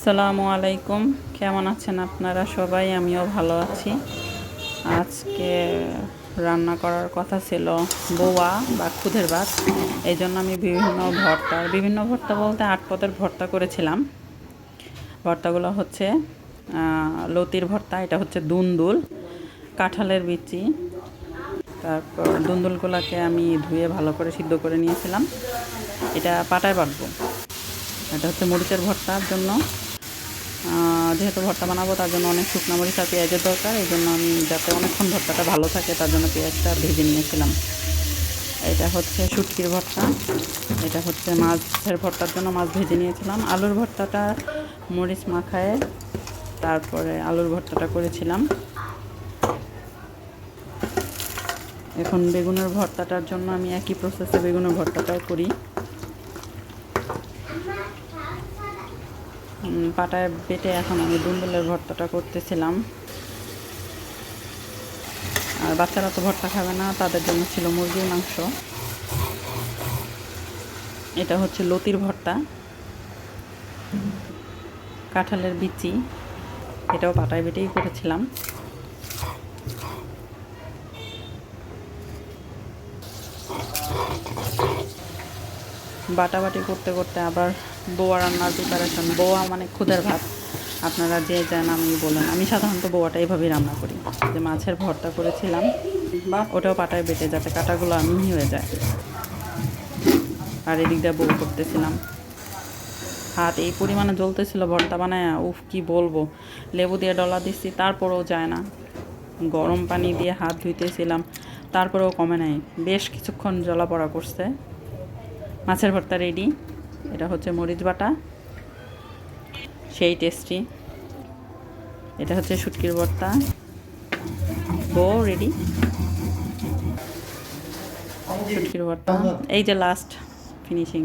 আসসালামু আলাইকুম। কেমন আছেন আপনারা সবাই? আমিও ভালো আছি। আজকে রান্না করার কথা ছিল বোয়া বা খুদের ভাত। এই জন্য আমি বিভিন্ন ভর্তা বলতে ৮ পদের ভর্তা করেছিলাম। ভর্তাগুলো হচ্ছে লতির ভর্তা, এটা হচ্ছে দুন্দুল, কাঁঠালের বিচি। তারপর দুন্দুলগুলোকে আমি ধুয়ে ভালো করে সিদ্ধ করে নিয়েছিলাম। এটা পাটায় বাটবো। এটা হচ্ছে মরিচের ভর্তার জন্য, যেহেতু ভর্তা বানাবো তার জন্য অনেক শুকনো মরিচ আর পেঁয়াজের দরকার। এই জন্য আমি যাতে অনেকক্ষণ ভর্তাটা ভালো থাকে তার জন্য পেঁয়াজটা ভেজে নিয়েছিলাম। এটা হচ্ছে শুটকির ভর্তা, এটা হচ্ছে মাছের ভর্তার জন্য মাছ ভেজে নিয়েছিলাম। আলুর ভর্তাটা মরিচ মাখায় তারপরে আলুর ভর্তাটা করেছিলাম। এখন বেগুনের ভর্তাটার জন্য আমি একই প্রসেসে বেগুনের ভর্তাটাও করি। পাটায় বেটে এখন আমি দুন্দুলের ভর্তাটা করতেছিলাম। আর বাচ্চারা তো ভর্তা খাবে না, তাদের জন্য ছিল মুরগির মাংস। এটা হচ্ছে লতির ভর্তা, কাঁঠালের বিচি, এটাও পাটায় বেটেই করেছিলাম। বাটাবাটি করতে করতে আবার বোয়া রান্নার প্রিপারেশন। বোয়া মানে খুদের ভাত, আপনারা যে নামই বলেন। আমি সাধারণত বোয়াটা এইভাবেই রান্না করি, যে মাছের ভর্তা করেছিলাম বা ওটাও পাটায় বেটে যাতে কাঁটাগুলো মিহি হয়ে যায়। আর এদিক দিয়ে বউ করতেছিলাম। হাত এই পরিমাণে জ্বলতেছিল ভর্তা বানায়, উফ কি বলবো। লেবু দিয়ে ডলা দিচ্ছি তারপরেও যায় না। গরম পানি দিয়ে হাত ধুইতেছিলাম তারপরেও কমে নাই, বেশ কিছুক্ষণ জ্বলা পড়া করছে। মাছের ভর্তা রেডি। এটা হচ্ছে মরিচ বাটা, সেই টেস্টি। এটা হচ্ছে শুটকির ভর্তা, রেডি। শুটকির ভর্তা এই যে লাস্ট ফিনিশিং।